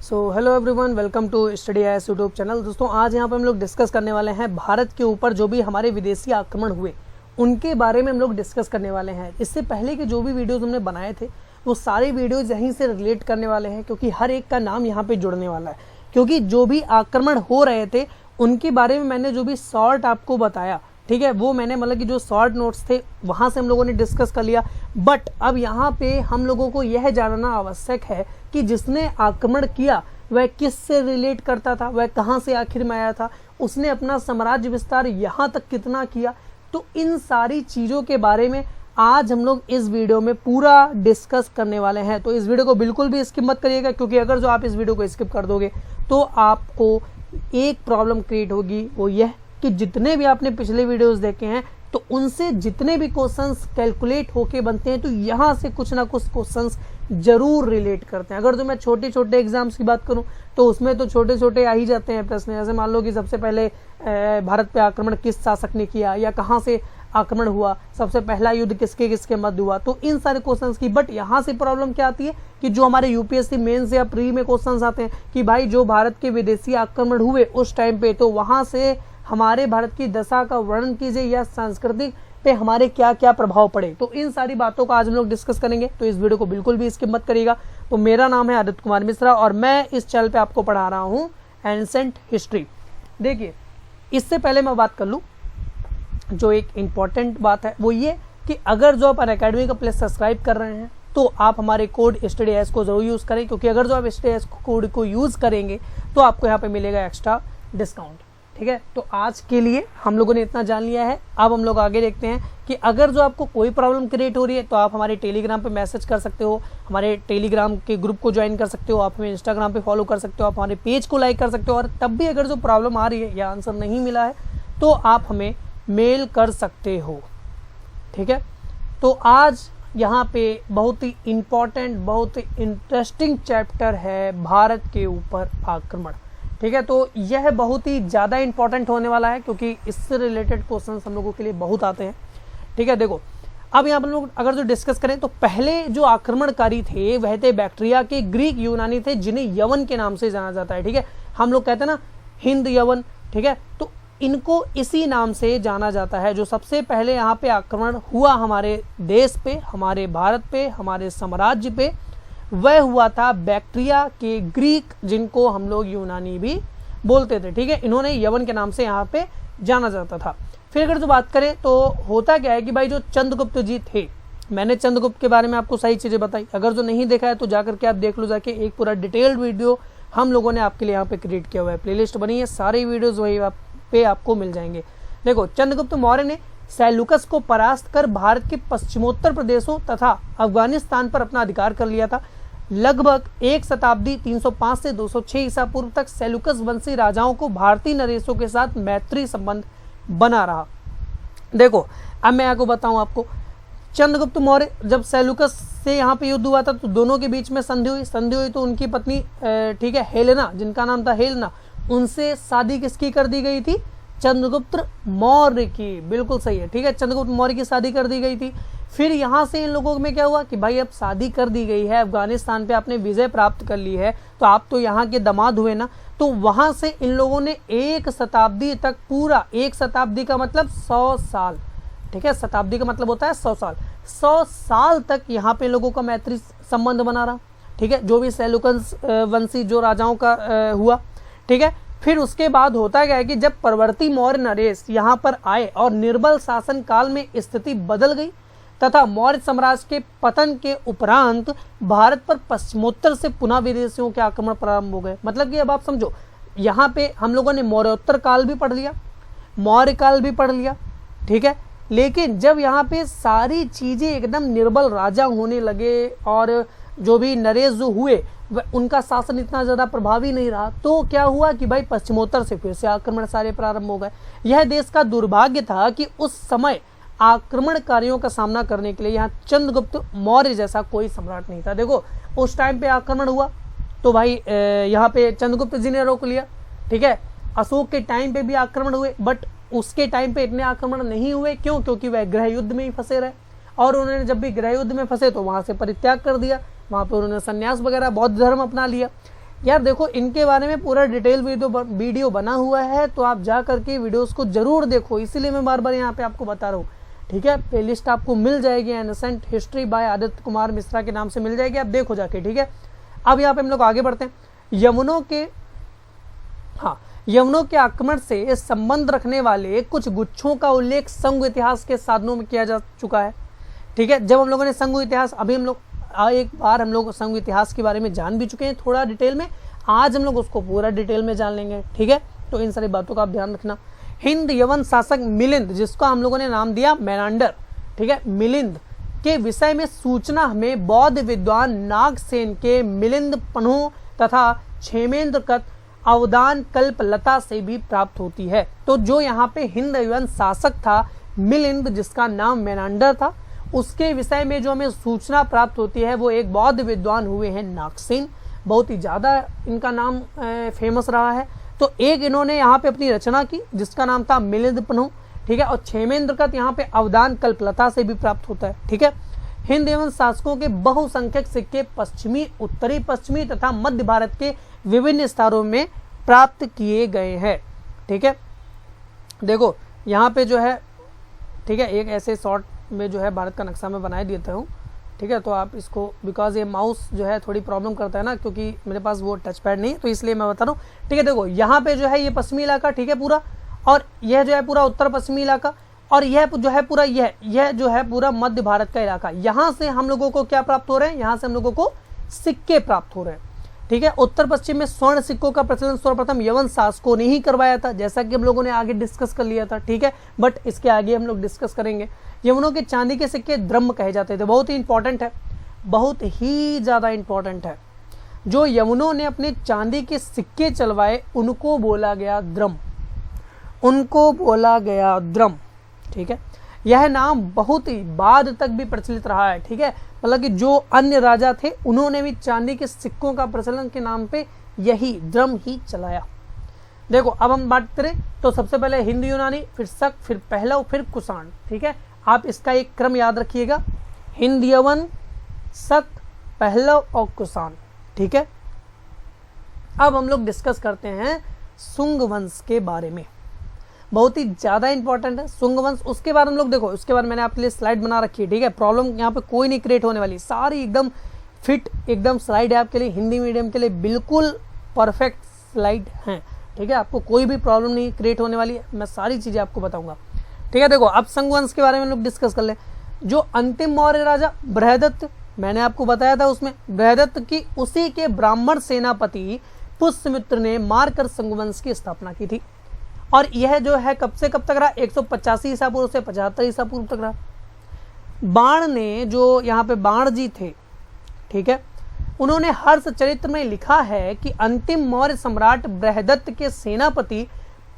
Hello everyone, welcome to study IAS YouTube channel. दोस्तों, आज यहाँ पर हम लोग डिस्कस करने वाले हैं भारत के ऊपर जो भी हमारे विदेशी आक्रमण हुए उनके बारे में हम लोग डिस्कस करने वाले हैं। इससे पहले के जो भी वीडियोस हमने बनाए थे वो सारे वीडियोस यहीं से रिलेट करने वाले हैं, क्योंकि हर एक का नाम यहाँ पे जुड़ने वाला है। क्योंकि जो भी आक्रमण हो रहे थे उनके बारे में मैंने जो भी शॉर्ट आपको बताया, ठीक है, वो मैंने मतलब कि जो शॉर्ट नोट्स थे वहाँ से हम लोगों ने डिस्कस कर लिया। बट अब यहाँ पे हम लोगों को यह जानना आवश्यक है कि जिसने आक्रमण किया वह किस से रिलेट करता था, वह कहाँ से आखिर में आया था, उसने अपना साम्राज्य विस्तार यहाँ तक कितना किया। तो इन सारी चीज़ों के बारे में आज हम लोग इस वीडियो में पूरा डिस्कस करने वाले हैं। तो इस वीडियो को बिल्कुल भी स्किप मत करिएगा, क्योंकि अगर जो आप इस वीडियो को स्किप कर दोगे तो आपको एक प्रॉब्लम क्रिएट होगी, वो यह कि जितने भी आपने पिछले वीडियोस देखे हैं तो उनसे जितने भी क्वेश्चंस कैलकुलेट होके बनते हैं तो यहाँ से कुछ ना कुछ क्वेश्चंस जरूर रिलेट करते हैं। अगर जो मैं छोटे छोटे एग्जाम्स की बात करूं तो उसमें तो छोटे छोटे आ ही जाते हैं प्रश्न। जैसे मान लो कि सबसे पहले भारत पे आक्रमण किस शासक ने किया, या कहाँ से आक्रमण हुआ, सबसे पहला युद्ध किसके किसके मध्य हुआ, तो इन सारे क्वेश्चंस की। बट यहाँ से प्रॉब्लम क्या आती है कि जो हमारे यूपीएससी मेंस या प्री में क्वेश्चंस आते हैं कि भाई जो भारत के विदेशी आक्रमण हुए उस टाइम पे, तो वहां से हमारे भारत की दशा का वर्णन कीजिए या सांस्कृतिक पे हमारे क्या क्या प्रभाव पड़े। तो इन सारी बातों का आज हम लोग डिस्कस करेंगे, तो इस वीडियो को बिल्कुल भी स्किप मत करिएगा। तो मेरा नाम है आदित्य कुमार मिश्रा और मैं इस चैनल पे आपको पढ़ा रहा हूँ एंसेंट हिस्ट्री। देखिए, इससे पहले मैं बात कर लूँ, जो एक इम्पॉर्टेंट बात है वो ये कि अगर जो आप अनअकैडमी का प्लस सब्सक्राइब कर रहे हैं तो आप हमारे कोड स्टडी आईएएस को जरूर यूज़ करें, क्योंकि अगर जो आप स्टडी आईएएस कोड को यूज़ करेंगे तो आपको यहाँ पे मिलेगा एक्स्ट्रा डिस्काउंट। ठीक है, तो आज के लिए हम लोगों ने इतना जान लिया है। अब हम लोग आगे देखते हैं कि अगर जो आपको कोई प्रॉब्लम क्रिएट हो रही है तो आप हमारे टेलीग्राम पे मैसेज कर सकते हो, हमारे टेलीग्राम के ग्रुप को ज्वाइन कर सकते हो, आप हमें इंस्टाग्राम पे फॉलो कर सकते हो, आप हमारे पेज को लाइक कर सकते हो। और तब भी अगर जो प्रॉब्लम आ रही है या आंसर नहीं मिला है तो आप हमें मेल कर सकते हो। ठीक है, तो आज यहाँ पे बहुत ही इम्पॉर्टेंट, बहुत ही इंटरेस्टिंग चैप्टर है भारत के ऊपर आक्रमण। ठीक है, तो यह बहुत ही ज़्यादा इंपॉर्टेंट होने वाला है, क्योंकि इससे रिलेटेड क्वेश्चंस हम लोगों के लिए बहुत आते हैं। ठीक है, देखो अब यहाँ पर लोग अगर जो डिस्कस करें तो पहले जो आक्रमणकारी थे वह थे बैक्ट्रिया के ग्रीक यूनानी थे, जिन्हें यवन के नाम से जाना जाता है। ठीक है, हम लोग कहते हैं ना हिंद यवन। ठीक है, तो इनको इसी नाम से जाना जाता है। जो सबसे पहले यहाँ पे आक्रमण हुआ हमारे देश पे, हमारे भारत पे, हमारे साम्राज्य पे, वह हुआ था बैक्ट्रिया के ग्रीक, जिनको हम लोग यूनानी भी बोलते थे। ठीक है, इन्होंने यवन के नाम से यहाँ पे जाना जाता था। फिर अगर जो बात करें तो होता क्या है कि भाई जो चंद्रगुप्त जी थे, मैंने चंद्रगुप्त के बारे में आपको सही चीज़ें बताई। अगर जो नहीं देखा है तो जाकर के आप देख लो, जाके एक पूरा डिटेल्ड वीडियो हम लोगों ने आपके लिए यहाँ पे क्रिएट किया हुआ है, प्लेलिस्ट बनी है, सारे वीडियोज वही पे आपको मिल जाएंगे। देखो, चंद्रगुप्त मौर्य ने सेल्यूकस को परास्त कर भारत के पश्चिमोत्तर प्रदेशों तथा अफगानिस्तान पर अपना अधिकार कर लिया था। लगभग एक शताब्दी 305 से 206 ईसा पूर्व तक सेल्यूकस वंशी राजाओं को भारतीय नरेशों के साथ मैत्री संबंध बना रहा। देखो, अब मैं आपको बताऊं, आपको चंद्रगुप्त मौर्य जब सेल्यूकस से यहाँ पे युद्ध हुआ था तो दोनों के बीच में संधि हुई तो उनकी पत्नी ठीक है हेलेना, जिनका नाम था हेलेना, उनसे शादी किसकी कर दी गई थी? चंद्रगुप्त मौर्य की। बिल्कुल सही है। ठीक है, चंद्रगुप्त मौर्य की शादी कर दी गई थी। फिर यहाँ से इन लोगों में क्या हुआ कि भाई अब शादी कर दी गई है, अफगानिस्तान पे आपने विजय प्राप्त कर ली है, तो आप तो यहाँ के दामाद हुए ना। तो वहाँ से इन लोगों ने एक शताब्दी तक, पूरा एक शताब्दी का मतलब 100 साल, ठीक है, शताब्दी का मतलब होता है 100 साल, 100 साल तक यहाँ पे लोगों का मैत्री संबंध बना रहा। ठीक है, जो भी सेल्यूकस वंशी जो राजाओं का हुआ। ठीक है, फिर उसके बाद होता क्या है कि जब परवर्ती मौर्य नरेश यहाँ पर आए और निर्बल शासन काल में स्थिति बदल गई तथा मौर्य साम्राज्य के पतन के उपरांत भारत पर पश्चिमोत्तर से पुनः विदेशियों के आक्रमण प्रारंभ हो गए। मतलब कि अब आप समझो, यहाँ पे हम लोगों ने मौर्योत्तर काल भी पढ़ लिया, मौर्य काल भी पढ़ लिया। ठीक है, लेकिन जब यहाँ पे सारी चीजें एकदम निर्बल राजा होने लगे और जो भी नरेश जो हुए उनका शासन इतना ज्यादा प्रभावी नहीं रहा, तो क्या हुआ कि भाई पश्चिमोत्तर से फिर से आक्रमण सारे प्रारंभ हो गए। यह देश का दुर्भाग्य था कि उस समय आक्रमणकारियों का सामना करने के लिए यहाँ चंद्रगुप्त मौर्य जैसा कोई सम्राट नहीं था। देखो, उस टाइम पे आक्रमण हुआ तो भाई यहाँ पे चंद्रगुप्त जी ने रोक लिया। ठीक है, अशोक के टाइम पे भी आक्रमण हुए, बट उसके टाइम पे इतने आक्रमण नहीं हुए। क्यों? क्योंकि वह गृह युद्ध में ही फंसे रहे, और उन्होंने जब भी गृह युद्ध में फंसे तो वहां से परित्याग कर दिया, वहां पे उन्होंने संन्यास वगैरह बौद्ध धर्म अपना लिया। यार देखो इनके बारे में पूरा डिटेल वीडियो बना हुआ है, तो आप जा करके वीडियोस को जरूर देखो, इसीलिए मैं बार बार यहाँ पे आपको बता रहा हूँ। ठीक है, प्लेलिस्ट आपको मिल जाएगी, ancient history by Aditya Kumar Mishra के नाम से मिल जाएगी, आप देखो जाके। ठीक है, अब यहाँ पे हम लोग आगे बढ़ते हैं। यवनों के आक्रमण से संबंध रखने वाले कुछ गुच्छों का उल्लेख संघ इतिहास के साधनों में किया जा चुका है। ठीक है, जब हम लोगों ने संघ इतिहास, अभी हम लोग एक बार हम लोग संघ इतिहास के बारे में जान भी चुके हैं थोड़ा डिटेल में, आज हम लोग उसको पूरा डिटेल में जान लेंगे। ठीक है, तो इन सारी बातों का आप ध्यान रखना। हिंद यवन शासक मिलिंद, जिसको हम लोगों ने नाम दिया मेनांडर, ठीक है, मिलिंद के विषय में सूचना हमें बौद्ध विद्वान नागसेन के मिलिंद पन्हों तथा क्षेमेंद्रकत अवदान कल्पलता से भी प्राप्त होती है। तो जो यहाँ पे हिंद यवन शासक था मिलिंद, जिसका नाम मेनांडर था, उसके विषय में जो हमें सूचना प्राप्त होती है वो एक बौद्ध विद्वान हुए हैं नागसेन, बहुत ही ज्यादा इनका नाम फेमस रहा है। तो एक इन्होंने यहाँ पे अपनी रचना की जिसका नाम था मिलिंद पन्हों। ठीक है, और क्षेमेंद्रकत यहाँ पे अवदान कल्पलता से भी प्राप्त होता है। ठीक है, हिंद एवं शासकों के बहुसंख्यक सिक्के पश्चिमी, उत्तरी पश्चिमी तथा मध्य भारत के विभिन्न स्थानों में प्राप्त किए गए हैं। ठीक है, देखो यहाँ पे जो है, ठीक है, एक ऐसे शॉर्ट में जो है भारत का नक्शा मैं बना देता हूँ। ठीक है, तो आप इसको, बिकॉज ये माउस जो है थोड़ी प्रॉब्लम करता है ना, क्योंकि मेरे पास वो टच पैड नहीं है, तो इसलिए मैं बता रहा हूँ। ठीक है, देखो यहाँ पे जो है ये पश्चिमी इलाका, ठीक है पूरा, और यह जो है पूरा उत्तर पश्चिमी इलाका, और यह जो है पूरा यह जो है पूरा मध्य भारत का इलाका। यहाँ से हम लोगों को क्या प्राप्त हो रहे हैं, यहाँ से हम लोगों को सिक्के प्राप्त हो रहे हैं। ठीक है, उत्तर पश्चिम में स्वर्ण सिक्कों का प्रचलन सर्वप्रथम यवन शासकों ने ही करवाया था, जैसा कि हम लोगों ने आगे डिस्कस कर लिया था। ठीक है, बट इसके आगे हम लोग डिस्कस करेंगे। यवनों के चांदी के सिक्के द्रम कहे जाते थे, बहुत ही इंपॉर्टेंट है, बहुत ही ज्यादा इंपॉर्टेंट है। जो यवनों ने अपने चांदी के सिक्के चलवाए उनको बोला गया द्रम, उनको बोला गया द्रम। ठीक है, यह नाम बहुत ही बाद तक भी प्रचलित रहा है। ठीक है, मतलब कि जो अन्य राजा थे उन्होंने भी चांदी के सिक्कों का प्रचलन के नाम पे यही द्रम ही चलाया। देखो अब हम बात करें तो सबसे पहले हिंद यूनानी, फिर शक, फिर पहलव, फिर कुषाण। ठीक है, आप इसका एक क्रम याद रखिएगा, हिंद यवन, शक, पहलव और कुषाण। ठीक है, अब हम लोग डिस्कस करते हैं शुंग वंश के बारे में, बहुत ही ज्यादा इंपॉर्टेंट है शुंग वंश। उसके बाद हम लोग देखो, उसके बाद मैंने आपके लिए स्लाइड बना रखी है। ठीक है, प्रॉब्लम यहाँ पे कोई नहीं क्रिएट होने वाली, सारी एकदम फिट एकदम स्लाइड है आपके लिए, हिंदी मीडियम के लिए बिल्कुल परफेक्ट स्लाइड है। ठीक है, आपको कोई भी प्रॉब्लम नहीं क्रिएट होने वाली है, मैं सारी चीजें आपको बताऊंगा। ठीक है, देखो अब शुंग वंश के बारे में लोग डिस्कस कर ले। जो अंतिम मौर्य राजा बृहदत्त, मैंने आपको बताया था उसमें, बृहदत्त की उसी के ब्राह्मण सेनापति पुष्यमित्र ने मारकर शुंग वंश की स्थापना की थी। और यह जो है कब से कब तक रहा, 185 ईसा पूर्व से 75 ईसा पूर्व तक रहा। बाण ने, जो यहाँ पे बाण जी थे, ठीक है, उन्होंने हर्ष चरित्र में लिखा है कि अंतिम मौर्य सम्राट बृहदत्त के सेनापति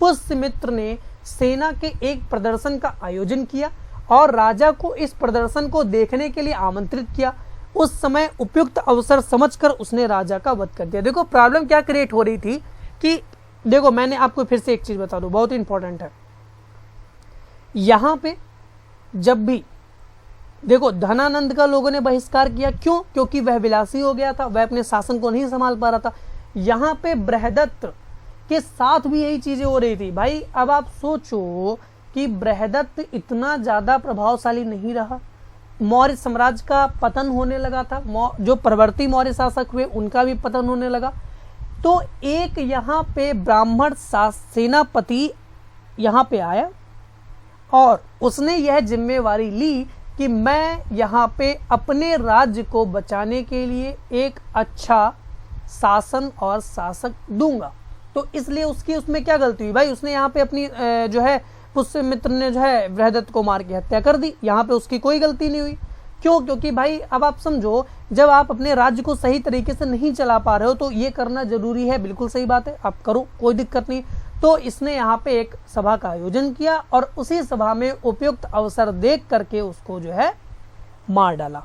पुष्यमित्र ने सेना के एक प्रदर्शन का आयोजन किया और राजा को इस प्रदर्शन को देखने के लिए आमंत्रित किया। उस समय उपयुक्त अवसर समझकर उसने राजा का वध कर दिया। देखो प्रॉब्लम क्या क्रिएट हो रही थी कि देखो मैंने आपको फिर से एक चीज बता दूं, बहुत इंपॉर्टेंट है। यहां पे जब भी देखो धनानंद का लोगों ने बहिष्कार किया, क्यों? क्योंकि वह विलासी हो गया था, वह अपने शासन को नहीं संभाल पा रहा था। यहां पे बृहदत्त के साथ भी यही चीजें हो रही थी। भाई अब आप सोचो कि बृहदत्त इतना ज्यादा प्रभावशाली नहीं रहा, मौर्य साम्राज्य का पतन होने लगा था, जो परवर्ती मौर्य शासक हुए उनका भी पतन होने लगा। तो एक यहाँ पे ब्राह्मण सेनापति यहाँ पे आया और उसने यह जिम्मेवारी ली कि मैं यहाँ पे अपने राज्य को बचाने के लिए एक अच्छा शासन और शासक दूंगा। तो इसलिए उसकी उसमें क्या गलती हुई भाई, उसने यहाँ पे अपनी जो है पुष्यमित्र ने जो है बृहदत्त को मार के हत्या कर दी। यहाँ पे उसकी कोई गलती नहीं हुई। क्यों? क्योंकि भाई अब आप समझो, जब आप अपने राज्य को सही तरीके से नहीं चला पा रहे हो तो ये करना जरूरी है, बिल्कुल सही बात है, आप करो, कोई दिक्कत नहीं। तो इसने यहाँ पे एक सभा का आयोजन किया और उसी सभा में उपयुक्त अवसर देख करके उसको जो है मार डाला।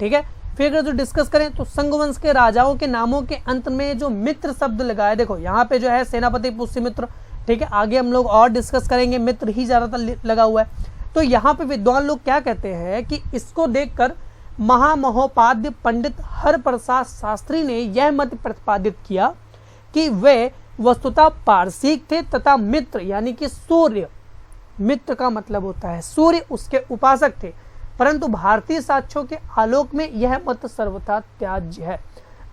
ठीक है, फिर अगर जो डिस्कस करें तो संघ वंश के राजाओं के नामों के अंत में जो मित्र शब्द लगाया, देखो यहाँ पे जो है सेनापति पुष्यमित्र, ठीक है, आगे हम लोग और डिस्कस करेंगे, मित्र ही ज्यादातर लगा हुआ है। तो यहाँ पे विद्वान लोग क्या कहते हैं कि इसको देखकर महामहोपाध्याय पंडित हरप्रसाद शास्त्री ने यह मत प्रतिपादित किया कि वे वस्तुतः पारसिक थे तथा मित्र यानी कि सूर्य, मित्र का मतलब होता है सूर्य, उसके उपासक थे, परंतु भारतीय साक्ष्यों के आलोक में यह मत सर्वथा त्याज्य है।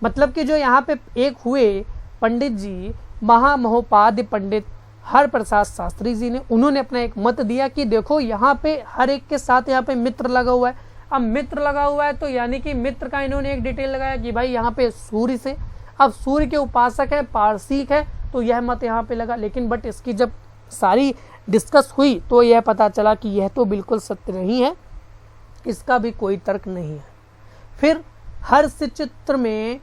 मतलब कि जो यहाँ पे एक हुए पंडित जी, महामहोपाध्याय पंडित हरप्रसाद शास्त्री जी ने, उन्होंने अपना एक मत दिया कि देखो यहाँ पे हर एक के साथ यहाँ पे मित्र लगा हुआ है। अब मित्र लगा हुआ है तो यानी कि मित्र का इन्होंने एक डिटेल लगाया कि भाई यहाँ पे सूर्य से, अब सूर्य के उपासक है, पारसिक है, तो यह मत यहाँ पे लगा। लेकिन बट इसकी जब सारी डिस्कस हुई तो यह पता चला कि यह तो बिल्कुल सत्य नहीं है, इसका भी कोई तर्क नहीं है। फिर हर्षचित्र में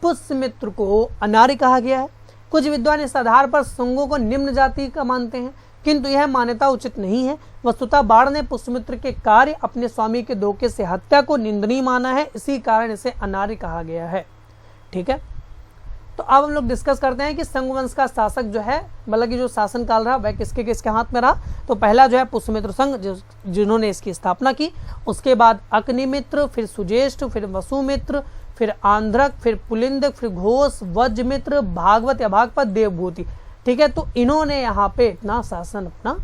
पुष्यमित्र को अनार्य कहा गया है। कुछ विद्वान इस आधार पर शुंगों को निम्न जाति का मानते हैं, किंतु यह मान्यता उचित नहीं है। वस्तुतः बाण ने पुष्यमित्र के कार्य अपने स्वामी के धोखे से हत्या को निंदनीय माना है, इसी कारण इसे अनार्य कहा गया है। ठीक है, तो अब हम लोग डिस्कस करते हैं कि संग वंश का शासक जो है, मतलब कि जो शासन काल रहा वह किसके किसके हाथ में रहा। तो पहला जो है पुष्यमित्र संघ, जिन्होंने इसकी स्थापना की। उसके बाद अग्निमित्र, फिर सुज्येष्ठ, फिर वसुमित्र, फिर आंध्रक, फिर पुलिंद, फिर घोष, वज्रमित्र, भागवत या भागवत, देवभूति। ठीक है, तो इन्होंने यहाँ पे इतना शासन अपना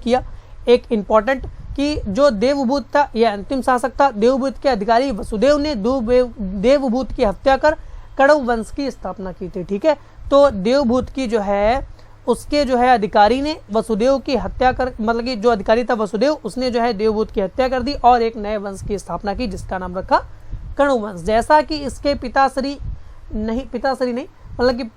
किया। एक इंपॉर्टेंट कि जो देवभूत था, यह अंतिम शासक था। देवभूत के अधिकारी वसुदेव ने देवभूत की हत्या कर कण्व वंश की स्थापना की थी। ठीक है, तो देवभूत की जो है उसके जो है अधिकारी ने वसुदेव की हत्या कर, मतलब कि जो अधिकारी था वसुदेव, उसने जो है देवभूत की हत्या कर दी और एक नए वंश की स्थापना की जिसका नाम रखा कण्व वंश। जैसा कि इसके पिताश्री नहीं, मतलब कि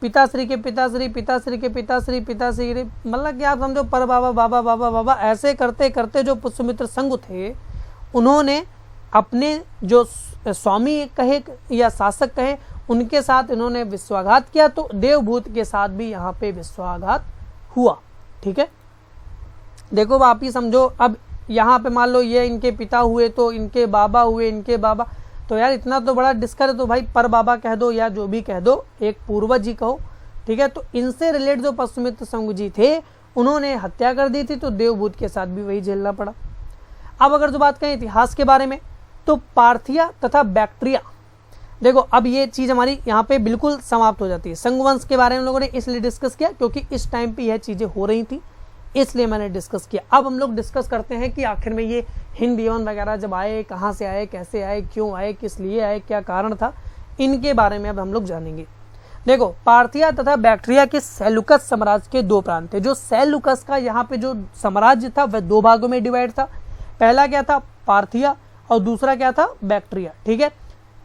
पिताश्री के पिताश्री, पिताश्री के पिताश्री, पिताश्री, मतलब कि आप समझो पर बाबा बाबा बाबा बाबा, ऐसे करते करते जो पुष्यमित्र संघ थे उन्होंने अपने जो स्वामी कहे या शासक कहे उनके साथ इन्होंने विश्वासघात किया, तो देवभूत के साथ भी यहाँ पे विश्वासघात हुआ। ठीक है, देखो आप ही समझो, अब यहाँ पे मान लो ये इनके पिता हुए तो इनके बाबा हुए, इनके बाबा, तो यार इतना तो बड़ा डिस्कस है, तो भाई पर बाबा कह दो या जो भी कह दो, एक पूर्वज ही कहो। ठीक है, तो इनसे रिलेटेड जो पुष्यमित्र संघ जी थे उन्होंने हत्या कर दी थी, तो देवभूत के साथ भी वही झेलना पड़ा। अब अगर जो बात करें इतिहास के बारे में, तो पार्थिया तथा बैक्ट्रिया, देखो अब ये चीज हमारी यहाँ पे बिल्कुल समाप्त हो जाती है। संघ वंश के बारे में लोगों ने इसलिए डिस्कस किया क्योंकि इस टाइम पे यह चीजें हो रही थी, इसलिए मैंने डिस्कस किया। अब हम लोग डिस्कस करते हैं कि आखिर में ये हिंद यवन वगैरह जब आए, कहाँ से आए, कैसे आए, क्यों आए, किस लिए आए, क्या कारण था, इनके बारे में अब हम लोग जानेंगे। देखो पार्थिया तथा बैक्ट्रिया के सेलुकस साम्राज्य के दो प्रांत थे। जो सेलुकस का यहाँ पे जो साम्राज्य था वह दो भागों में डिवाइड था। पहला क्या था, पार्थिया, और दूसरा क्या था, बैक्ट्रिया। ठीक है,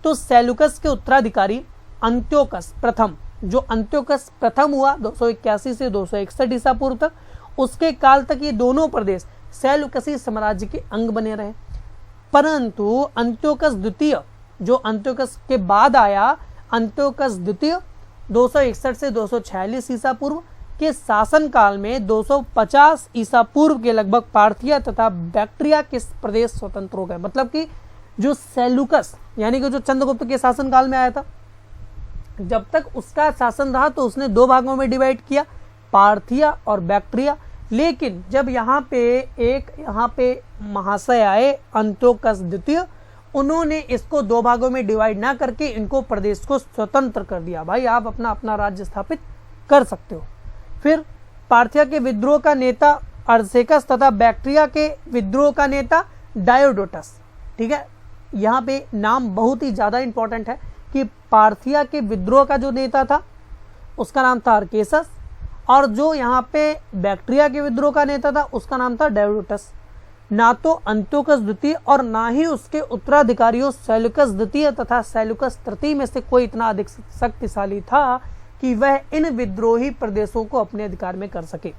तो सेलुकस के उत्तराधिकारी अंत्योकस प्रथम, जो अंत्योकस प्रथम हुआ 281 से 261 ईसा पूर्व तक, उसके काल तक ये दोनों प्रदेश सेलुकसी साम्राज्य के अंग बने रहे। परंतु अंत्योकस द्वितीय, जो अंत्योकस के बाद आया, अंत्योकस द्वितीय 261 से 246 ईसा पूर्व के शासन काल में 250 ईसा पूर्व के लगभग पार्थिया तथा बैक्ट्रिया के प्रदेश स्वतंत्र हो गए। मतलब कि जो सेलुकस यानी कि जो चंद्रगुप्त के शासन काल में आया था, जब तक उसका शासन रहा तो उसने दो भागों में डिवाइड किया, पार्थिया और बैक्ट्रिया। लेकिन जब यहाँ पे महाशय आए अंत्योकस द्वितीय, उन्होंने इसको दो भागों में डिवाइड ना करके इनको प्रदेश को स्वतंत्र कर दिया। भाई आप अपना अपना राज्य स्थापित कर सकते हो। फिर पार्थिया के विद्रोह का नेता अर्सेकस तथा बैक्ट्रिया के विद्रोह का नेता डायोडोटस। ठीक है, यहाँ पे नाम बहुत ही ज्यादा इंपॉर्टेंट है कि पार्थिया के विद्रोह का जो नेता था उसका नाम था अर्केसस, और जो यहाँ पे बैक्ट्रिया के विद्रोह का नेता था उसका नाम था डायोडोटस। ना तो अंत्योकस द्वितीय और ना ही उसके उत्तराधिकारियों सेलुकस द्वितीय तथा सेलुकस तृतीय में से कोई इतना अधिक शक्तिशाली था कि वह इन विद्रोही प्रदेशों को अपने अधिकार में कर सके।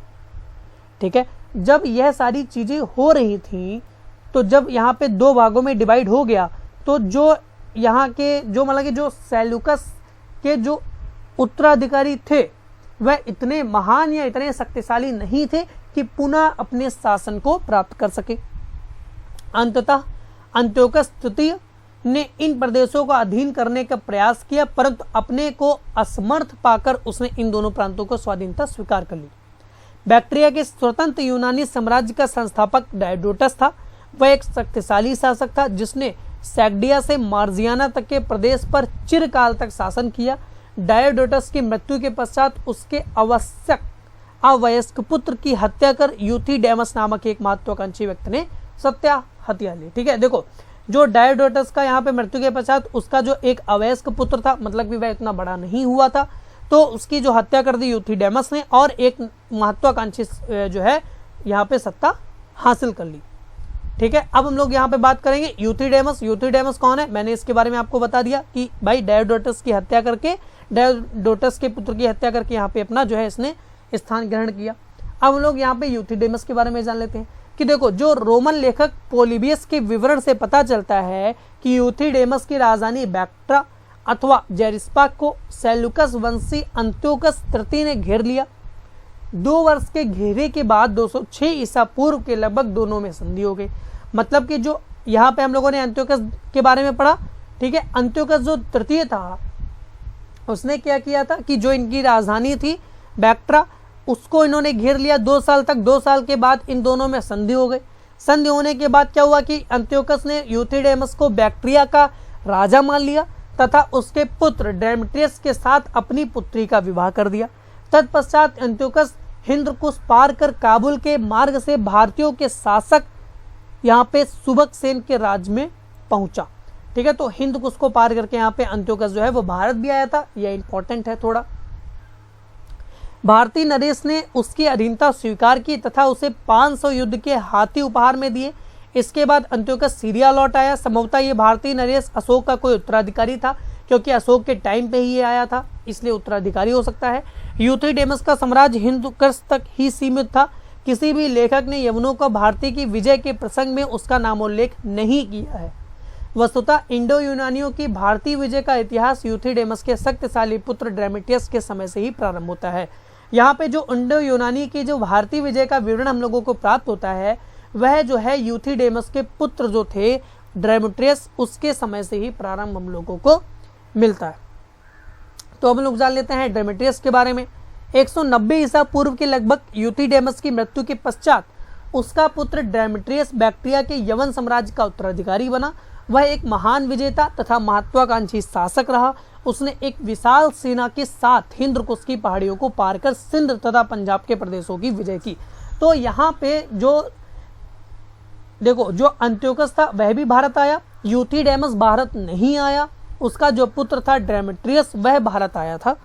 ठीक है, जब यह सारी चीजें हो रही थी, तो जब यहाँ पे दो भागों में डिवाइड हो गया, तो जो यहाँ के जो मतलब कि जो सेलुकस के जो उत्तराधिकारी थे वह इतने महान या इतने शक्तिशाली नहीं थे कि पुनः अपने शासन को प्राप्त कर सके। अंततः अंत्योकस तृतीय ने इन प्रदेशों को अधीन करने का प्रयास किया, परंतु अपने को असमर्थ पाकर उसने इन दोनों प्रांतों को स्वाधीनता स्वीकार कर ली। बैक्ट्रिया के स्वतंत्र यूनानी साम्राज्य का संस्थापक डायोडोटस था। वह एक शक्तिशाली शासक था जिसने सैगडिया से मार्जियाना तक के प्रदेश पर चिरकाल तक शासन किया। डायोडोटस की मृत्यु के पश्चात उसके अवयस्क पुत्र की हत्या कर यूथिडेमस नामक एक महत्वाकांक्षी व्यक्ति ने सत्या हत्या ली। ठीक है, देखो जो डायोडोटस का यहाँ पे मृत्यु के पश्चात उसका जो एक अवयस्क पुत्र था, मतलब कि वह इतना बड़ा नहीं हुआ था, तो उसकी जो हत्या कर दी यूथिडेमस ने और एक महत्वाकांक्षी जो है यहाँ पे सत्ता हासिल कर ली। ठीक है, अब हम लोग यहाँ पे बात करेंगे यूथिडेमस। यूथिडेमस कौन है, मैंने इसके बारे में आपको बता दिया कि भाई डायोडोटस की हत्या करके, डायोडोटस के पुत्र की हत्या करके यहाँ पे अपना जो है इसने स्थान ग्रहण किया। अब हम लोग यहाँ पे यूथिडेमस के बारे में जान लेते हैं कि देखो जो रोमन लेखक पोलिबियस के विवरण से पता चलता है कि यूथिडेमस की राजधानी बैक्ट्रा अथवा जेरिस्पा को सेल्यूकस वंशी अंत्योकस तृतीय ने घेर लिया। 2 वर्ष के घेरे के बाद 206 ईसा पूर्व के लगभग दोनों में संधि हो गई। मतलब कि जो यहाँ पे हम लोगों ने अंत्योकस के बारे में पढ़ा, ठीक है, अंत्योकस जो तृतीय था उसने क्या किया था कि जो इनकी राजधानी थी बैक्ट्रा उसको इन्होंने घेर लिया 2 साल तक। 2 साल के बाद इन दोनों में संधि हो गई। संधि होने के बाद क्या हुआ कि अंत्योकस ने यूथिडेमस को बैक्ट्रिया का राजा मान लिया तथा उसके पुत्र डेमेट्रियस के साथ अपनी पुत्री का विवाह कर दिया। तत्पश्चात अंत्योकस हिंदकुश पार कर काबुल के मार्ग से भारतीयों के शासक यहाँ पे सुबक सेन के राज्य में पहुंचा। ठीक है, तो हिंदकुश को पार करके यहाँ पे अंत्योकस जो है वो भारत भी आया था, यह इंपॉर्टेंट है थोड़ा। भारतीय नरेश ने उसकी अधीनता स्वीकार की तथा उसे 500 युद्ध के हाथी उपहार में दिए। इसके बाद अंत्योकस सीरिया लौट आया। संभवतः ये भारतीय नरेश अशोक का कोई उत्तराधिकारी था, क्योंकि अशोक के टाइम पे ही ये आया था, इसलिए उत्तराधिकारी हो सकता है। यूथिडेमस का साम्राज्य हिंदकुश तक ही सीमित था। किसी भी लेखक ने यवनों को भारतीय की विजय के प्रसंग में उसका नामोल्लेख नहीं किया है। वस्तुतः इंडो यूनानियों की भारतीय विजय का इतिहास यूथिडेमस के शक्तिशाली पुत्र ड्रेमेटियस के समय से ही प्रारंभ होता है। यहाँ पे जो इंडो यूनानी की जो भारतीय विजय का विवरण हम लोगों को प्राप्त होता है वह जो है यूथिडेमस के पुत्र जो थे ड्रेमेटियस, उसके समय से ही प्रारंभ हम लोगों को मिलता है। तो अब हम लोग जान लेते हैं ड्रेमेटियस के बारे में। 190 ईसा पूर्व के लगभग यूथिडेमस की मृत्यु के पश्चात उसका पुत्र ड्रेमेटियस बैक्ट्रिया के यवन साम्राज्य का उत्तराधिकारी बना। वह एक महान विजेता तथा महत्वाकांक्षी शासक रहा। उसने एक विशाल सेना के साथ हिंदकुश की पहाड़ियों को पार कर सिंध तथा पंजाब के प्रदेशों की विजय की। तो यहाँ पे जो देखो जो अंत्योकस था वह भी भारत आया, यूथिडेमस भारत नहीं आया। उसका जो पुत्र था ड्रेमेटियस वह भारत आया था।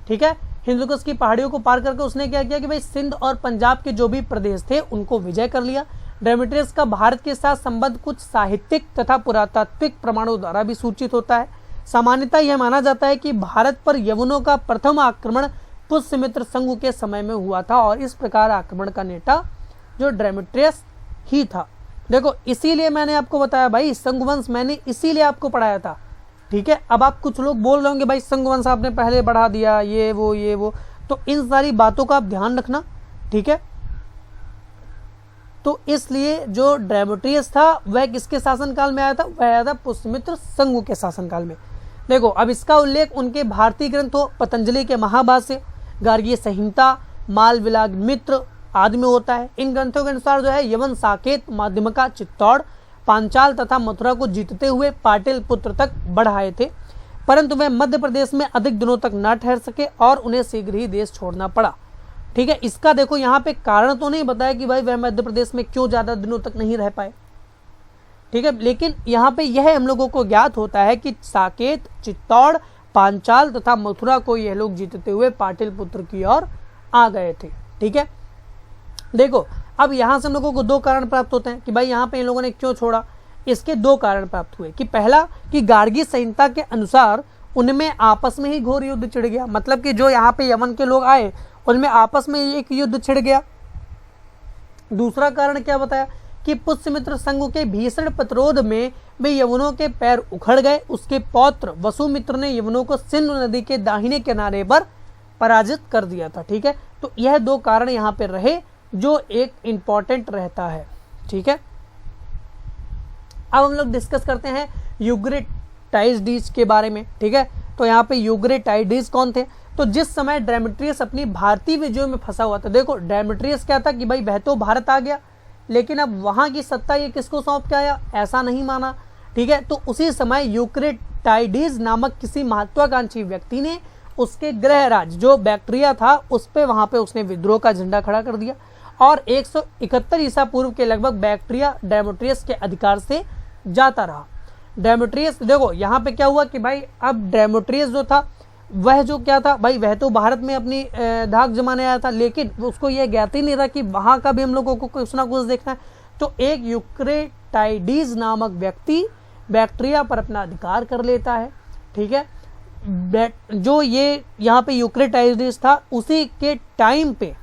ठीक है, हिंदकुश की पहाड़ियों को पार करके उसने क्या किया कि भाई सिंध और पंजाब के जो भी प्रदेश थे उनको विजय कर लिया। ड्रेमेटियस का भारत के साथ संबंध कुछ साहित्यिक तथा पुरातात्विक प्रमाणों द्वारा भी सूचित होता है। सामान्यतः यह माना जाता है कि भारत पर यवनों का प्रथम आक्रमण पुष्यमित्र संघ के समय में हुआ था और इस प्रकार आक्रमण का नेता जो ड्रेमेटियस ही था। देखो इसीलिए मैंने आपको बताया भाई संघवंश मैंने इसीलिए आपको पढ़ाया था। ठीक है, अब आप कुछ लोग बोल रहे होंगे भाई संघवंश आपने पहले बढ़ा दिया ये वो, तो इन सारी बातों का आप ध्यान रखना। ठीक है, तो इसलिए जो ड्रेमेटियस था वह किसके शासनकाल में आया था, वह आया था पुष्यमित्र संघ के शासनकाल में। देखो अब इसका उल्लेख उनके भारतीय ग्रंथों पतंजलि के महाभाष्य, गार्गी संहिता, मालविलाग मित्र आदि में होता है। इन ग्रंथों के अनुसार जो है यवन साकेत माध्यमिका चित्तौड़ पांचाल तथा मथुरा को जीतते हुए पाटिल पुत्र तक बढ़ आए थे, परंतु वह मध्य प्रदेश में अधिक दिनों तक न ठहर सके और उन्हें शीघ्र ही देश छोड़ना पड़ा। ठीक है, इसका देखो यहाँ पे कारण तो नहीं बताया कि भाई वह मध्य प्रदेश में क्यों ज्यादा दिनों तक नहीं रह पाए। ठीक है, लेकिन यहाँ पे यह हम लोगों को ज्ञात होता है कि साकेत, चित्तौड़, पांचाल तथा मथुरा को यह लोग जीतते हुए पाटिल पुत्र की ओर आ गए थे। ठीक है, देखो अब यहाँ से हम लोगों को 2 कारण प्राप्त होते हैं कि भाई यहाँ पे इन लोगों ने क्यों छोड़ा। इसके 2 कारण प्राप्त हुए कि पहला कि गार्गी संहिता के अनुसार उनमें आपस में ही घोर युद्ध छिड़ गया। मतलब कि जो यहाँ पे यमन के लोग आए उनमें आपस में एक युद्ध छिड़ गया। दूसरा कारण क्या बताया कि पुष्यमित्र संघ के भीषण प्रतिरोध में वे यवनों के पैर उखड़ गए। उसके पौत्र वसुमित्र ने यवनों को सिंधु नदी के दाहिने किनारे पर पराजित कर दिया था। ठीक है, तो यह 2 कारण यहाँ पे रहे जो एक इंपॉर्टेंट रहता है। ठीक है, अब हम लोग डिस्कस करते हैं यूग्रिटाइड्स के बारे में। ठीक है, तो यहाँ पे यूग्रिटाइड्स कौन थे, तो जिस समय ड्रेमेटियस अपनी भारतीय विजयों में फंसा हुआ था। देखो ड्रेमेटियस क्या था कि भाई वह तो भारत आ गया, लेकिन अब वहां की सत्ता ये किसको सौंप के आया, ऐसा नहीं माना। ठीक है, तो उसी समय यूक्रेटाइडिस नामक किसी महत्वाकांक्षी व्यक्ति ने उसके गृह राज्य जो बैक्ट्रिया था उस पे वहां पे उसने विद्रोह का झंडा खड़ा कर दिया और 171 ईसा पूर्व के लगभग बैक्ट्रिया डेमेट्रियस के अधिकार से जाता रहा। डेमेट्रियस देखो यहाँ पे क्या हुआ कि भाई अब डेमेट्रियस जो था वह जो क्या था भाई, वह तो भारत में अपनी धाक जमाने आया था, लेकिन उसको यह ज्ञात ही नहीं रहा कि वहां का भी हम लोगों को कुछ ना कुछ देखना है। तो एक यूक्रेटाइडिस नामक व्यक्ति बैक्ट्रिया पर अपना अधिकार कर लेता है। ठीक है, जो ये यहाँ पे यूक्रेटाइडिस था उसी के टाइम पे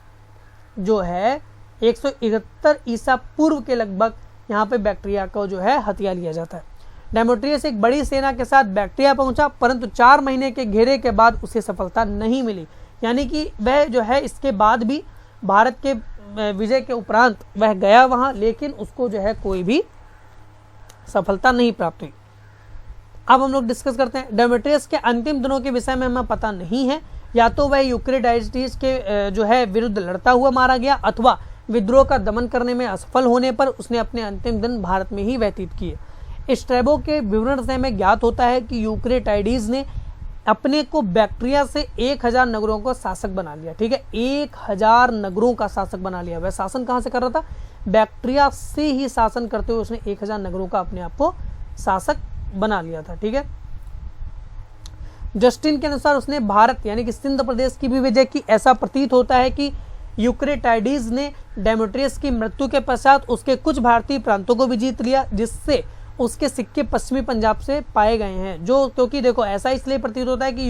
जो है 171 ईसा पूर्व के लगभग यहाँ पे बैक्ट्रिया को जो है हथिया लिया जाता है। डेमेट्रियस एक बड़ी सेना के साथ बैक्ट्रिया पहुंचा, परंतु 4 महीने के घेरे के बाद उसे सफलता नहीं मिली, यानी कि वह जो है इसके बाद भी भारत के विजय के उपरांत वह गया वहां, लेकिन उसको जो है कोई भी सफलता नहीं प्राप्त हुई। अब हम लोग डिस्कस करते हैं डेमेट्रियस के अंतिम दिनों के विषय में हमें पता नहीं है, या तो वह यूक्रेटाइडिस के जो है विरुद्ध लड़ता हुआ मारा गया अथवा विद्रोह का दमन करने में असफल होने पर उसने अपने अंतिम दिन भारत में ही व्यतीत किए। स्ट्रैबो के विवरण से हमें ज्ञात होता है कि यूक्रेटाइडिस ने अपने को बैक्ट्रिया से 1000 नगरों का शासक बना लिया। ठीक है, 1000 नगरों का शासक बना लिया। वह शासन कहां से कर रहा था, बैक्ट्रिया से ही शासन करते हुए उसने 1000 नगरों का अपने आप को शासक बना लिया था। ठीक है, जस्टिन के अनुसार उसने भारत यानी कि सिंध प्रदेश की भी विजय की। ऐसा प्रतीत होता है कि यूक्रेटाइडिस ने डेमेट्रियस की मृत्यु के पश्चात उसके कुछ भारतीय प्रांतों को भी जीत लिया, जिससे उसके सिक्के पश्चिमी पंजाब से पाए गए हैं। जो क्योंकि देखो ऐसा इसलिए प्रतीत होता है कि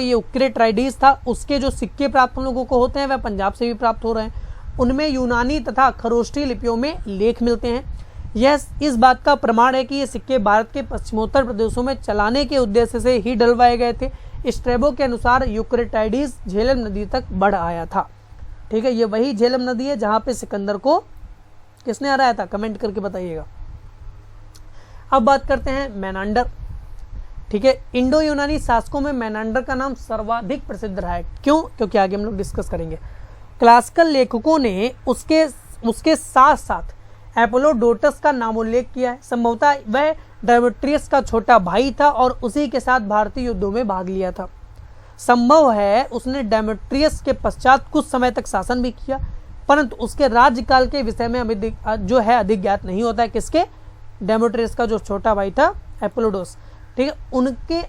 यूक्रेटाइडिस था उसके जो सिक्के प्राप्त हम लोगों को होते हैं वह पंजाब से भी प्राप्त हो रहे हैं। उनमें यूनानी तथा खरोष्टी लिपियों में लेख मिलते हैं। यह इस बात का प्रमाण है कि ये सिक्के भारत के पश्चिमोत्तर प्रदेशों में चलाने के उद्देश्य से ही डलवाए गए थे। स्ट्रैबो के अनुसार यूक्रेटाइडिस झेलम नदी तक बढ़ आया था। ठीक है, ये वही झेलम नदी है जहां पे सिकंदर को किसने हराया था, कमेंट करके बताइएगा। अब बात करते हैं मेनांडर। ठीक है, इंडो यूनानी शासकों में मेनांडर का नाम सर्वाधिक प्रसिद्ध रहा है। क्यों, क्योंकि आगे हम लोग डिस्कस करेंगे। क्लासिकल लेखकों ने उसके साथ साथ एपोलोडोटस का नामोल्लेख किया है। संभवतः वह डेमेट्रियस का छोटा भाई था और उसी के साथ भारतीय युद्धों में भाग लिया था। संभव है उसने डेमेट्रियस के पश्चात कुछ समय तक शासन भी किया, परंतु उसके राज्यकाल के विषय में अभी जो है अधिक ज्ञात नहीं होता है। किसके, डेमेट्रियस का जो छोटा भाई था एपोलोडोस। ठीक है, उनके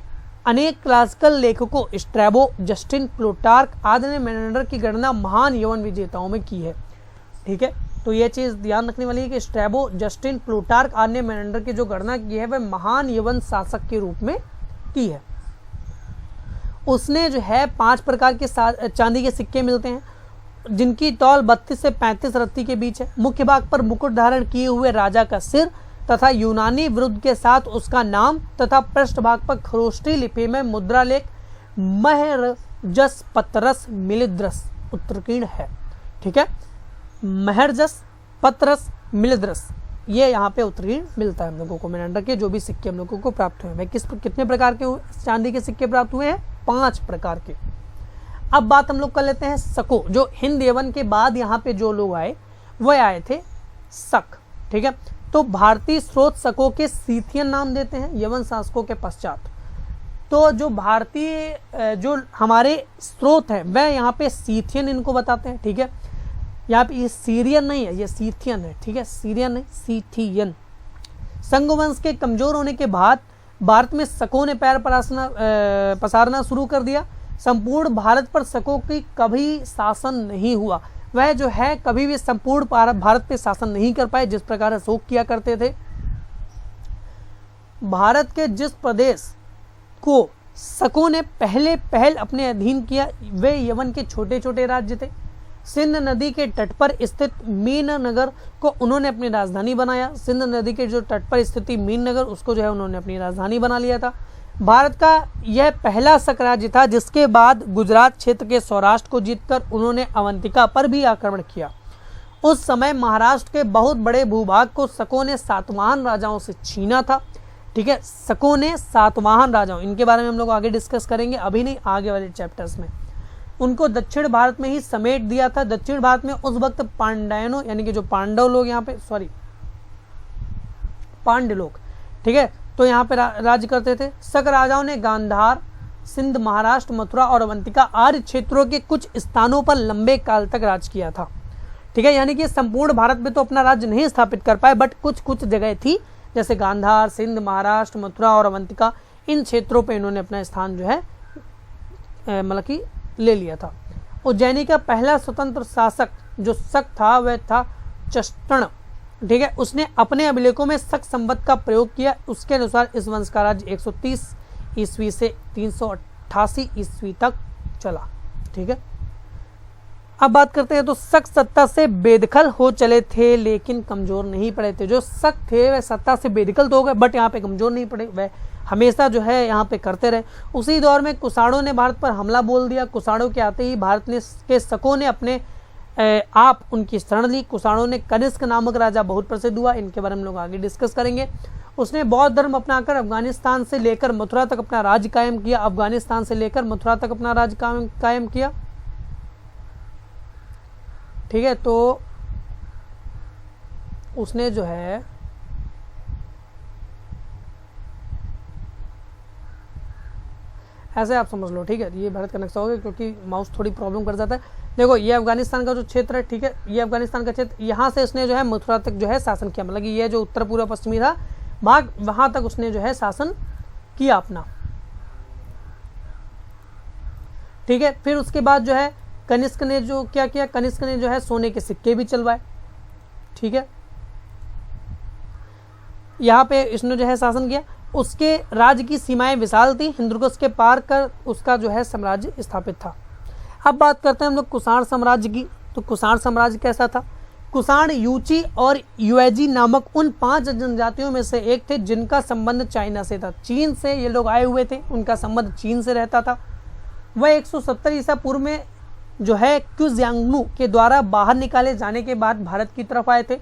अनेक क्लासिकल लेखकों स्ट्रैबो, जस्टिन, प्लूटार्क आदि ने मेनांडर की गणना महान यवन विजेताओं में की है। ठीक है, तो यह चीज ध्यान रखने वाली है कि स्ट्रैबो, जस्टिन, प्लूटार्क आदि ने मेनांडर की जो गणना की है वह महान यवन शासक के रूप में की है। उसने जो है 5 प्रकार के चांदी के सिक्के मिलते हैं जिनकी तौल 32 से 35 रत्ती के बीच है। मुख्य भाग पर मुकुट धारण किए हुए राजा का सिर तथा यूनानी विरुद्ध के साथ उसका नाम तथा पृष्ठभाग पर खरोष्टी लिपि में मुद्रा लेख महरजस पतरस मिलिद्रस उत्कीर्ण है। ठीक है, महरजस पतरस मिलिद्रस ये यहाँ पे उत्कीर्ण मिलता है हम लोगों को। मेनांडर के जो भी सिक्के हम लोगों को प्राप्त हुए हैं कितने प्रकार के चांदी के सिक्के प्राप्त हुए हैं, 5 प्रकार के। अब बात हम लोग कर लेते हैं सको। जो हिंद यवन के बाद यहाँ पे जो लोग आए वह आए थे शक। ठीक है, तो भारतीय स्रोत शकों के सीथियन नाम देते हैं यवन शासकों के पश्चात। तो जो भारतीय जो हमारे स्रोत हैं वह यहाँ पे सीथियन इनको बताते हैं। ठीक है, यहाँ पे ये सीरियन नहीं है, ये सीथियन है। ठीक है, सीरियन नहीं, सीथियन। संघ वंश के कमजोर होने के बाद भारत में शकों ने पैर पसारना शुरू कर दिया। संपूर्ण भारत पर शकों की कभी शासन नहीं हुआ। वह जो है कभी भी संपूर्ण भारत पे शासन नहीं कर पाए जिस प्रकार अशोक किया करते थे। भारत के जिस प्रदेश को शकों ने पहल अपने अधीन किया वे यवन के छोटे छोटे राज्य थे। सिंध नदी के तट पर स्थित मीन नगर को उन्होंने अपनी राजधानी बनाया। सिंध नदी के जो तट पर स्थित मीन नगर उसको जो है उन्होंने अपनी राजधानी बना लिया था। भारत का यह पहला शक राज्य था जिसके बाद गुजरात क्षेत्र के सौराष्ट्र को जीतकर उन्होंने अवंतिका पर भी आक्रमण किया। उस समय महाराष्ट्र के बहुत बड़े भूभाग को शकों ने सातवाहन राजाओं से छीना था। ठीक है, शकों ने सातवाहन राजाओं, इनके बारे में हम लोग आगे डिस्कस करेंगे, अभी नहीं, आगे वाले चैप्टर्स में। उनको दक्षिण भारत में ही समेट दिया था। दक्षिण भारत में उस वक्त पांड्यानों यानी कि जो पांडव लोग यहाँ पे पांड्य लोग, ठीक है, तो यहाँ पे राज्य करते थे। शक राजाओं ने गांधार, सिंध, महाराष्ट्र, मथुरा और अवंतिका आर्य क्षेत्रों के कुछ स्थानों पर लंबे काल तक राज किया था, ठीक है। यानी कि संपूर्ण भारत में तो अपना राज्य नहीं स्थापित कर पाए, बट कुछ कुछ जगह थी जैसे गांधार, सिंध, महाराष्ट्र, मथुरा और अवंतिका, इन क्षेत्रों पे इन्होंने अपना स्थान जो है मतलब कि ले लिया था। उज्जैनी का पहला स्वतंत्र शासक जो शक था वह था चष्टण, ठीक है। उसने अपने अभिलेखों में शक संवत का प्रयोग किया। उसके अनुसार इस वंश का राज्य 130 ईस्वी से 388 ईस्वी तक चला, ठीक है। अब बात करते हैं तो शक सत्ता से बेदखल हो चले थे लेकिन कमजोर नहीं पड़े थे। जो शक थे वह सत्ता से बेदखल तो हो गए बट यहाँ पे कमजोर नहीं पड़े, वह हमेशा जो है यहाँ पे करते रहे। उसी दौर में कुषाणों ने भारत पर हमला बोल दिया। कुषाणों के आते ही भारत के शकों ने अपने आप उनकी शरण ली। कुषाणों ने कनिष्क नामक राजा बहुत प्रसिद्ध हुआ, इनके बारे में लोग आगे डिस्कस करेंगे। उसने बौद्ध धर्म अपनाकर अफगानिस्तान से लेकर मथुरा तक अपना राज्य कायम किया। अफगानिस्तान से लेकर मथुरा तक अपना राज्य कायम किया, ठीक है। तो उसने जो है ऐसे आप समझ लो, ठीक है। ये भारत का नक्शा होगा क्योंकि माउस थोड़ी प्रॉब्लम कर जाता है। देखो ये अफगानिस्तान का जो क्षेत्र है, ठीक है, ये अफगानिस्तान का क्षेत्र, यहाँ से उसने जो है मथुरा तक जो है शासन किया। मतलब कि ये जो उत्तर पूर्व पश्चिमी था भाग, वहां तक उसने जो है शासन किया अपना, ठीक है। फिर उसके बाद जो है कनिष्क ने जो क्या किया, कनिष्क ने जो है सोने के सिक्के भी चलवाए, ठीक है। यहाँ पे इसने जो है शासन किया। उसके राज्य की सीमाएं विशाल थी, हिंदुकुश के पार कर उसका जो है साम्राज्य स्थापित था। अब बात करते हैं हम लोग कुषाण साम्राज्य की। तो कुषाण साम्राज्य कैसा था? कुषाण यूची और युएजी नामक उन 5 जनजातियों में से एक थे जिनका संबंध चाइना से था। चीन से ये लोग आए हुए थे, उनका संबंध चीन से रहता था। वह 170 ईसा पूर्व में जो है क्युजियांगनु के द्वारा बाहर निकाले जाने के बाद भारत की तरफ आए थे।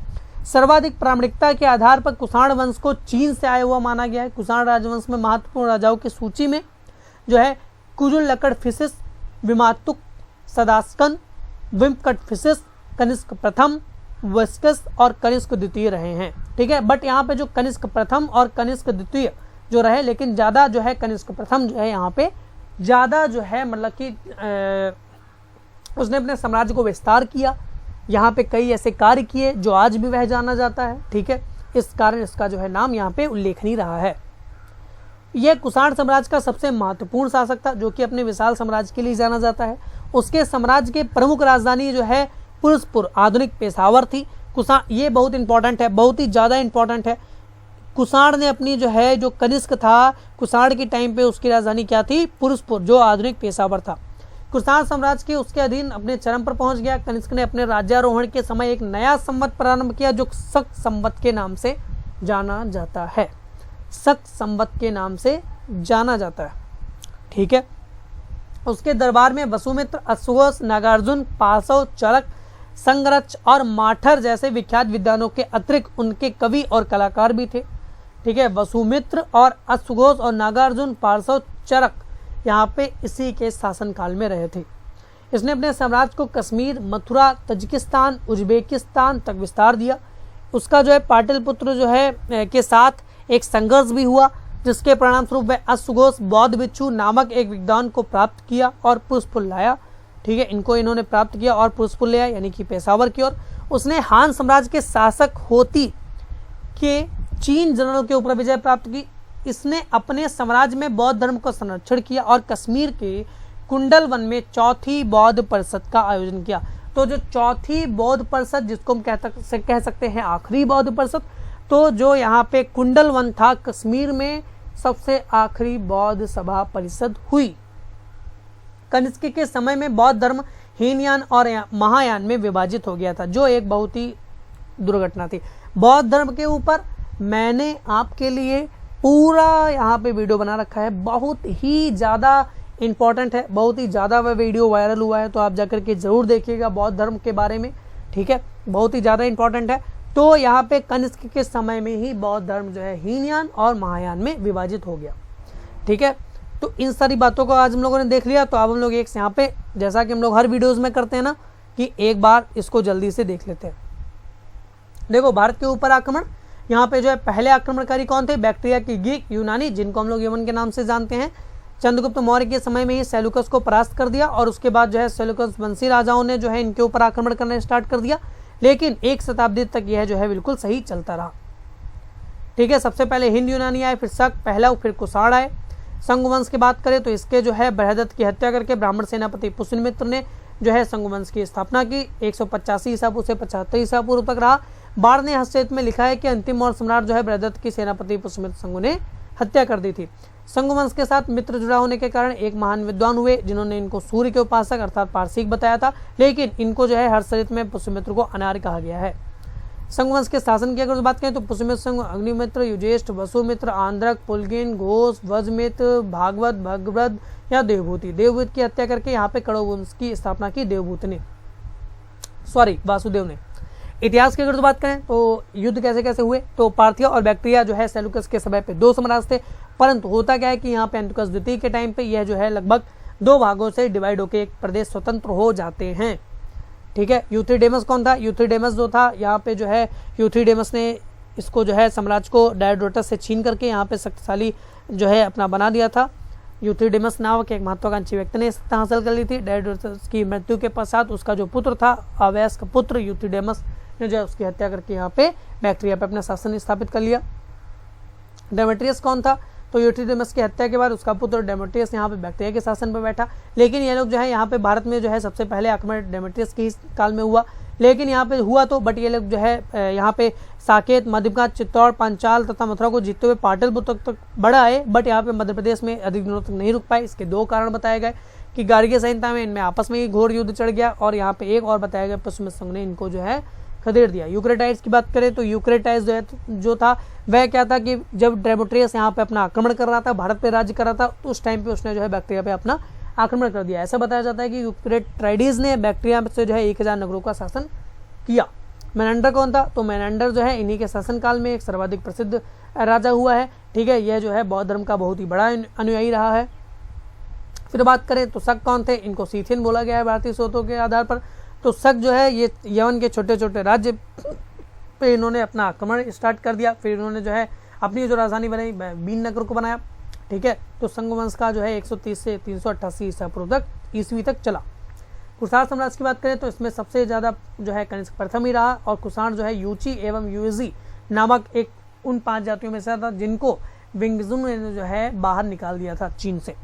सर्वाधिक प्रामाणिकता के आधार पर कुषाण वंश को चीन से आया हुआ माना गया है। कुषाण राजवंश में महत्वपूर्ण राजाओं की सूची में जो है कुजुलकड़फिसिस, विमातुक, सदास्कन, विम्पकटफिसिस, कनिष्क प्रथम, वस्कस और कनिष्क द्वितीय रहे हैं, ठीक है। बट यहाँ पे जो कनिष्क प्रथम और कनिष्क द्वितीय जो रहे, लेकिन ज़्यादा जो है कनिष्क प्रथम जो है यहाँ पे ज़्यादा जो है मतलब कि उसने अपने साम्राज्य को विस्तार किया। यहाँ पे कई ऐसे कार्य किए जो आज भी वह जाना जाता है, ठीक है। इस कारण इसका जो है नाम यहाँ पे उल्लेखनीय रहा है। यह कुषाण साम्राज्य का सबसे महत्वपूर्ण शासक था जो कि अपने विशाल साम्राज्य के लिए जाना जाता है। उसके साम्राज्य के प्रमुख राजधानी जो है पुरुषपुर, आधुनिक पेशावर थी। कुषाण, ये बहुत इंपॉर्टेंट है, बहुत ही ज़्यादा इंपॉर्टेंट है। कुषाण ने अपनी जो है जो कनिष्क था, कुषाण के टाइम पे उसकी राजधानी क्या थी? पुरुषपुर, जो आधुनिक पेशावर था। कुषाण साम्राज्य के उसके अधीन अपने चरम पर पहुंच गया। कनिष्क ने अपने राज्यारोहण के समय एक नया संवत प्रारंभ किया जो शक संवत के नाम से जाना जाता है। शक संवत के नाम से जाना जाता है, ठीक है। उसके दरबार में वसुमित्र, अश्वघोष, नागार्जुन, पार्श्व, चरक, संगरच और माठर जैसे विख्यात विद्वानों के अतिरिक्त उनके कवि और कलाकार भी थे, ठीक है। वसुमित्र और अश्वघोष और नागार्जुन, पार्श्व, चरक यहाँ पे इसी के शासनकाल में रहे थे। इसने अपने साम्राज्य को कश्मीर, मथुरा, तजिकिस्तान, उज्बेकिस्तान तक विस्तार दिया। उसका जो है पाटलिपुत्र जो है के साथ एक संघर्ष भी हुआ जिसके परिणाम स्वरूप वह अश्वघोष बौद्ध भिक्षु नामक एक विद्वान को प्राप्त किया और पुरुषपुर लाया, ठीक है। इनको इन्होंने प्राप्त किया और पुरुषपुर ले आया यानी कि पेशावर की ओर। उसने हान साम्राज्य के शासक होती के चीन जनरल के ऊपर विजय प्राप्त की। इसने अपने साम्राज्य में बौद्ध धर्म का संरक्षण किया और कश्मीर के कुंडल वन में चौथी बौद्ध परिषद का आयोजन किया। तो जो चौथी बौद्ध परिषद, जिसको हम कह सकते हैं आखिरी बौद्ध परिषद, तो जो यहाँ पे कुंडल वन था कश्मीर में सबसे आखिरी बौद्ध सभा परिषद हुई। कनिष्क के समय में बौद्ध धर्म हीनयान और महायान में विभाजित हो गया था, जो एक बहुत ही दुर्घटना थी। बौद्ध धर्म के ऊपर मैंने आपके लिए पूरा यहाँ पे वीडियो बना रखा है, बहुत ही ज़्यादा इंपॉर्टेंट है, बहुत ही ज़्यादा वह वीडियो वायरल हुआ है, तो आप जाकर के ज़रूर देखिएगा बौद्ध धर्म के बारे में, ठीक है। बहुत ही ज़्यादा इंपॉर्टेंट है। तो यहाँ पे कनिष्क के समय में ही बौद्ध धर्म जो है हीनयान और महायान में विभाजित हो गया, ठीक है। तो इन सारी बातों को आज हम लोगों ने देख लिया। तो अब हम लोग एक यहाँ पे, जैसा कि हम लोग हर वीडियोस में करते हैं ना, कि एक बार इसको जल्दी से देख लेते हैं। देखो, भारत के ऊपर आक्रमण, यहाँ पे जो है पहले आक्रमणकारी कौन थे? बैक्ट्रिया की ग्रीक यूनानी, जिनको हम लोग यमन के नाम से जानते हैं। चंद्रगुप्त मौर्य के समय में ही सेल्यूकस को परास्त कर दिया और उसके बाद जो है सेल्यूकस वंशी राजाओं ने जो है इनके ऊपर आक्रमण करना स्टार्ट कर दिया, लेकिन 1 शताब्दी तक यह जो है बिल्कुल सही चलता रहा। ठीक है, सबसे पहले हिंद यूनानी आए, फिर शक, पहलव, फिर कुषाण आए। संघ वंश की बात करें तो इसके जो है बृहदत्त की हत्या करके ब्राह्मण सेनापति पुष्यमित्र ने जो है संघ वंश की स्थापना की। 185 ईसा पूर्व से 75 ईसा पूर्व तक रहा। बाढ़ ने हस्तक्षेप में लिखा है कि अंतिम मौर्य सम्राट जो है बृहदत्त की सेनापति पुष्यमित्र संघ ने हत्या कर दी थी। संघ वंश के साथ मित्र जुड़ा होने के कारण एक महान विद्वान हुए जिन्होंने इनको सूर्य के उपासक अर्थात पारसिक बताया था, लेकिन इनको जो है हर्षचरित में पुष्यमित्र को अनार्य कहा गया है। संघ वंश के शासन की अगर बात करें तो पुष्यमित्र संघ अग्निमित्र, युजेष्ठ, वसुमित्र, आंध्रक, पुलगिन, घोष, वज्रमित्र, भागवत, भगवद या देवभूति की हत्या करके यहाँ पे कड़ो वंश की स्थापना की वासुदेव ने। इतिहास की अगर बात करें तो युद्ध कैसे कैसे हुए, तो पार्थिया और बैक्ट्रिया जो है सेल्यूकस के समय पे 2 साम्राज्य थे, परंतु होता क्या है कि यहाँ पे एंटियोकस द्वितीय के टाइम पे यह जो है लगभग 2 भागों से डिवाइड होकर एक प्रदेश स्वतंत्र हो जाते हैं। ठीक है, यूथ्रीडेमस कौन था? यूथ्रीडेमस जो था यहाँ पे जो है यूथ्रीडेमस ने इसको जो है साम्राज्य को डायोडोटस से छीन करके यहाँ पे शक्तिशाली जो है अपना बना दिया था। यूथ्रीडेमस नामक एक महत्वाकांक्षी व्यक्ति ने सत्ता हासिल कर ली थी। डायोडोटस की मृत्यु के पश्चात उसका जो पुत्र था, अवयस्क पुत्र यूथ्रीडेमस ने जो है उसकी हत्या करके यहाँ पे बैक्ट्रिया पे अपना शासन स्थापित कर लिया। डेमेट्रियस कौन था? तो यूथ्रीडेमस की हत्या के बाद उसका पुत्र डेमेट्रियस यहाँ पे बैक्ट्रिया के शासन पर बैठा, लेकिन ये लोग जो है यहाँ पे भारत में जो है सबसे पहले आक्रमण डेमेट्रियस के काल में हुआ, लेकिन यहाँ पे हुआ तो बट ये लोग जो है यहाँ पे साकेत, मध्यप्रदेश, चित्तौड़, पांचाल तथा मथुरा को जीतते हुए पाटलिपुत्र तक बढ़ा आए, बट यहाँ पे मध्य प्रदेश में अधिक दिनों तक नहीं रुक पाए। इसके 2 कारण बताए गए कि गार्गिय संहिता में इनमें आपस में ही घोर युद्ध चढ़ गया, और यहाँ पे एक और बताया गया पुष्यमित्र संघ ने इनको जो है खदेड़ दिया। यूक्रेटाइड्स की बात करें तो यूक्रेटाइड्स जो था वह क्या था कि जब डेमेट्रियस यहाँ पे अपना आक्रमण कर रहा था, भारत पे राज्य कर रहा था, तो उस टाइम पे उसने जो है बैक्ट्रिया पे अपना आक्रमण कर दिया। ऐसा बताया जाता है कि यूक्रेटाइड्स ने बैक्ट्रिया से जो है 1000 नगरों का शासन किया। मेनेंडर कौन था? तो मेनेंडर जो है इन्हीं के शासनकाल में एक सर्वाधिक प्रसिद्ध राजा हुआ है। ठीक है, यह जो है बौद्ध धर्म का बहुत ही बड़ा अनुयायी रहा है। फिर बात करें तो शक कौन थे? इनको सीथियन बोला गया है भारतीय स्रोतों के आधार पर। तो शक जो है ये यमन के छोटे छोटे राज्य पे इन्होंने अपना आक्रमण स्टार्ट कर दिया। फिर इन्होंने जो है अपनी जो राजधानी बनाई बीन नगर को बनाया। ठीक है, तो संघ वंश का जो है 130 से 388 ईसा पूर्व तक ईस्वी तक चला। कुषाण साम्राज्य की बात करें तो इसमें सबसे ज़्यादा जो है कनिष्क प्रथम ही रहा, और कुषाण जो है यूची एवं यूजी नामक एक उन 5 जातियों में से था जिनको विंगजुन ने जो है बाहर निकाल दिया था चीन से।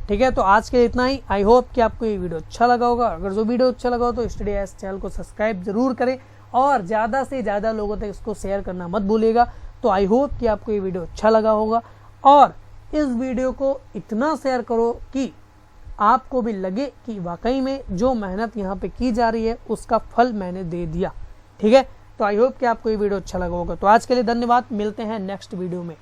ठीक है, तो आज के लिए इतना ही। आई होप कि आपको ये वीडियो अच्छा लगा होगा। अगर जो वीडियो अच्छा लगा हो तो स्टडी एस चैनल को सब्सक्राइब जरूर करें और ज़्यादा से ज़्यादा लोगों तक इसको शेयर करना मत भूलिएगा। तो आई होप कि आपको ये वीडियो अच्छा लगा होगा, और इस वीडियो को इतना शेयर करो कि आपको भी लगे कि वाकई में जो मेहनत यहाँ पे की जा रही है उसका फल मैंने दे दिया। ठीक है, तो आई होप कि आपको ये वीडियो अच्छा लगा होगा। तो आज के लिए धन्यवाद, मिलते हैं नेक्स्ट वीडियो में।